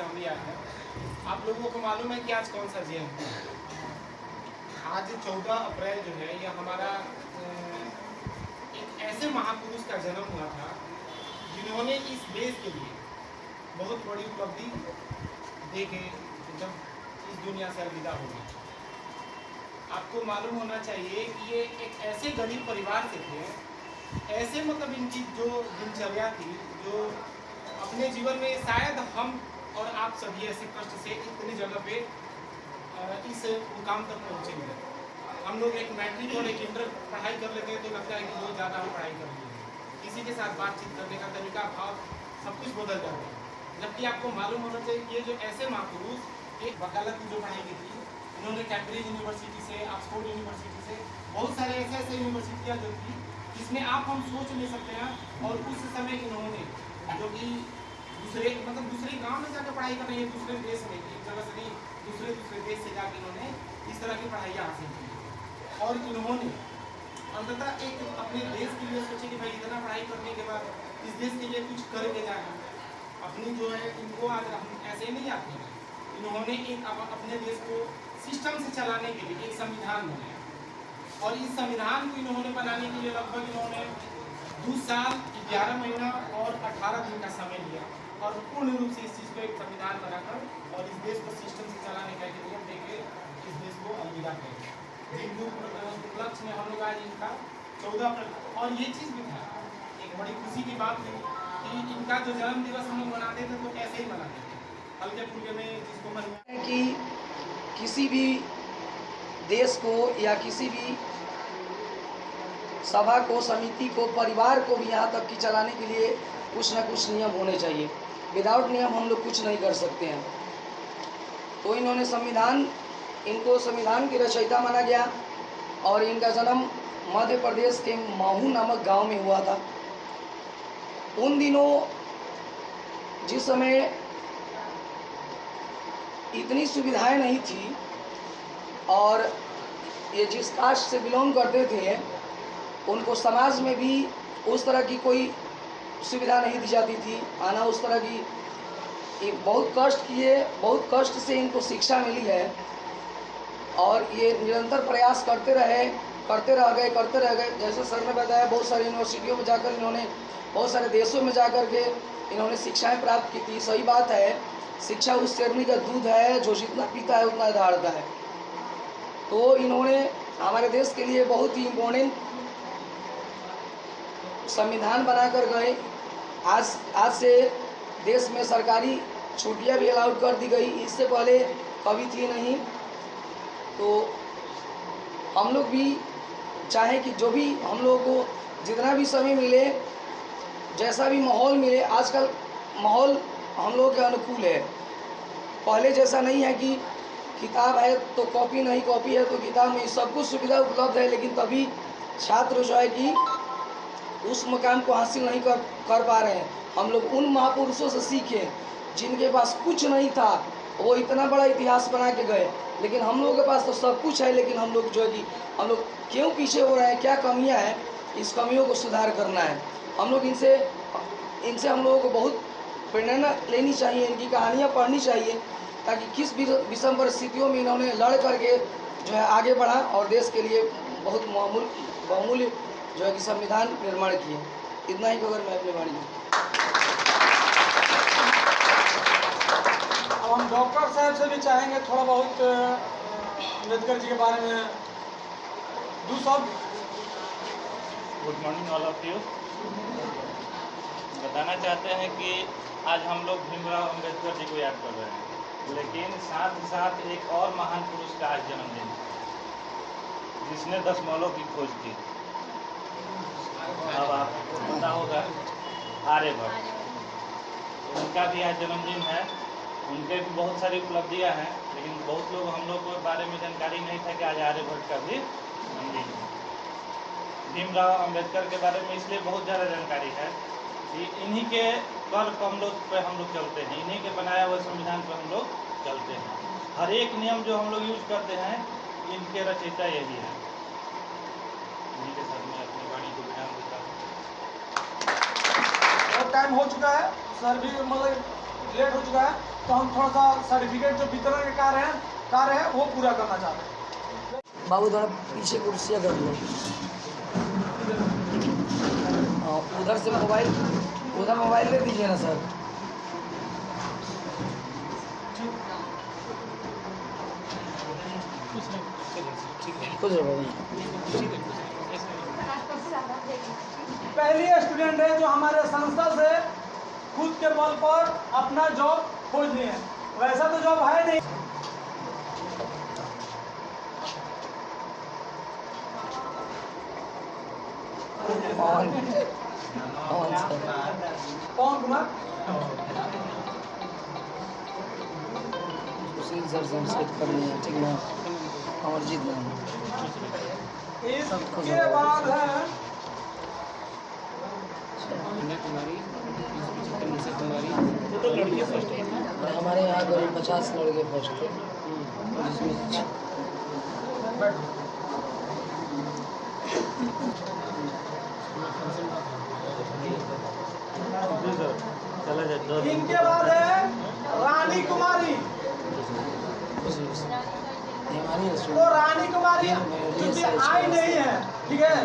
हम भी आए हैं। आप लोगों को मालूम है कि आज कौन सा जयंती है? आज 14 अप्रैल जो है यह हमारा एक ऐसे महापुरुष का जन्म हुआ था जिन्होंने इस देश के लिए बहुत बड़ी उपलब्धि दे के जब इस दुनिया से अलविदा हो गए। आपको मालूम होना चाहिए कि ये एक ऐसे गरीब परिवार से थे, ऐसे मतलब इनकी जो दिनचर्या थी, जो अपने जीवन में शायद हम और आप सभी ऐसे कष्ट से इतनी जगह पे इस मुकाम तक पहुँचेंगे। हम लोग एक मैट्रिक और एक इंटर पढ़ाई कर लेते हैं तो लगता है कि बहुत ज़्यादा हम पढ़ाई कर लिए, किसी के साथ बातचीत करने का तरीका भाव सब कुछ बदल जाता है। जबकि आपको मालूम होना चाहिए कि ये जो ऐसे महापुरुष एक वकालत की जो पढ़ाई की थी, इन्होंने कैम्ब्रिज यूनिवर्सिटी से, ऑक्सफोर्ड यूनिवर्सिटी से, बहुत सारे ऐसे यूनिवर्सिटियाँ जो थी जिसमें आप हम सोच नहीं सकते हैं। और उस समय इन्होंने जो कि दूसरे गांव में जाकर पढ़ाई कर रही है, दूसरे देश में, एक जगह से नहीं दूसरे देश से जाकर इन्होंने इस तरह की पढ़ाइयाँ हासिल की। और इन्होंने अंततः एक अपने देश के लिए सोचे कि भाई इतना पढ़ाई करने के बाद इस देश के लिए कुछ करके जाए। अपनी जो है इनको आज हम ऐसे नहीं आते हैं, इन्होंने एक अपने देश को सिस्टम से चलाने के लिए एक संविधान बनाया। और इस संविधान को इन्होंने बनाने के लिए लगभग इन्होंने 2 साल 11 महीना और 18 दिन का समय लिया और पूर्ण रूप से इस चीज़ को एक संविधान बनाकर और इस देश को सिस्टम से चलाने का एक नियम देके इस देश को अलविदा करें। जिनको उपलक्ष्य में हम लोग आज इनका 14 अप्रैल, और ये चीज़ भी था एक बड़ी खुशी की बात थी कि इनका जो जन्म दिवस हम लोग मनाते थे तो ऐसे ही मनाते थे, हल्के फुल्के में, जिसको मन कि किसी भी देश को या किसी भी सभा को, समिति को, परिवार को भी यहाँ तक कि चलाने के लिए कुछ ना कुछ नियम होने चाहिए। विदाउट नियम हम लोग कुछ नहीं कर सकते हैं। तो इन्होंने इनको संविधान की रचयिता माना गया और इनका जन्म मध्य प्रदेश के महू नामक गांव में हुआ था। उन दिनों जिस समय इतनी सुविधाएं नहीं थी और ये जिस कास्ट से बिलोंग करते थे उनको समाज में भी उस तरह की कोई सुविधा नहीं दी जाती थी। आना उस तरह की बहुत कष्ट किए, बहुत कष्ट से इनको शिक्षा मिली है और ये निरंतर प्रयास करते रह गए। जैसे सर ने बताया, बहुत सारी यूनिवर्सिटियों में जाकर इन्होंने, बहुत सारे देशों में जाकर के इन्होंने शिक्षाएं प्राप्त की थी। सही बात है, शिक्षा उस शेरनी का दूध है जो जितना पीता है उतना दहाड़ता है। तो इन्होंने हमारे देश के लिए बहुत ही इम्पोर्टेंट संविधान बनाकर गए। आज से देश में सरकारी छुट्टियां भी अलाउड कर दी गई, इससे पहले कभी थी नहीं। तो हम लोग भी चाहें कि जो भी हम लोगों को जितना भी समय मिले, जैसा भी माहौल मिले, आजकल माहौल हम लोगों के अनुकूल है। पहले जैसा नहीं है कि किताब है तो कॉपी नहीं, कॉपी है तो किताब नहीं, सब कुछ सुविधा उपलब्ध है, लेकिन तभी छात्र जो है कि उस मकाम को हासिल नहीं कर पा रहे हैं। हम लोग उन महापुरुषों से सीखें जिनके पास कुछ नहीं था, वो इतना बड़ा इतिहास बना के गए। लेकिन हम लोगों के पास तो सब कुछ है, लेकिन हम लोग जो है कि हम लोग क्यों पीछे हो रहे हैं, क्या कमियां हैं, इस कमियों को सुधार करना है। हम लोग इनसे हम लोगों को बहुत प्रेरणा लेनी चाहिए, इनकी कहानियाँ पढ़नी चाहिए, ताकि किस विषम परिस्थितियों में इन्होंने लड़ करके जो है आगे बढ़ा और देश के लिए बहुत बहुमूल्य जो है कि संविधान निर्माण किए। इतना ही अगर मैं अपनी वाणी में। अब हम डॉक्टर साहब से भी चाहेंगे थोड़ा बहुत अम्बेडकर जी के बारे में दो शब्द। Good morning all of you. बताना चाहते हैं कि आज हम लोग भीमराव अम्बेडकर जी को याद कर रहे हैं, लेकिन साथ ही साथ एक और महान पुरुष का आज जन्मदिन है जिसने 10 मौलों की खोज की। अब आपको पता होगा आर्यभट्ट, उनका भी आज जन्मदिन है। उनके भी बहुत सारी उपलब्धियां हैं, लेकिन बहुत लोग हम लोग के बारे में जानकारी नहीं था कि आज आर्यभट्ट का भी जन्मदिन है। भीमराव अम्बेडकर के बारे में इसलिए बहुत ज़्यादा जानकारी है कि इन्हीं के कर कमलों पे हम लोग चलते हैं, इन्हीं के बनाया हुआ संविधान पे हम लोग चलते हैं। हर एक नियम जो हम लोग यूज करते हैं, इनके रचयिता यही है। इन्हीं के साथ मैं अपनी वाणी को विराम देता हूँ। और टाइम हो चुका है, सर भी मतलब लेट हो चुका है। तो हम थोड़ा सा सर्टिफिकेट जो वितरण के कार्य है वो पूरा करना चाहते हैं। बाबू थोड़ा पीछे कुर्सियाँ कर लो। उधर से मोबाइल, उधर मोबाइल ले दीजिए ना सर। कुछ हो पहली स्टूडेंट है जो हमारे संस्था से खुद के बल पर अपना जॉब खोज लिए हैं। वैसा तो जॉब है नहीं। पवन कुमार सुशील सर से हम सेट कर लिए हैं, ठीक ना? अमरजीत नाम। इसके बाद है हमारे यहाँ करीब 50 लड़के फर्स्ट थे, जिसमें चला जाए। इनके बाद है रानी कुमारी। हमारी तो रानी कुमारी चूंकि आई नहीं है, ठीक है,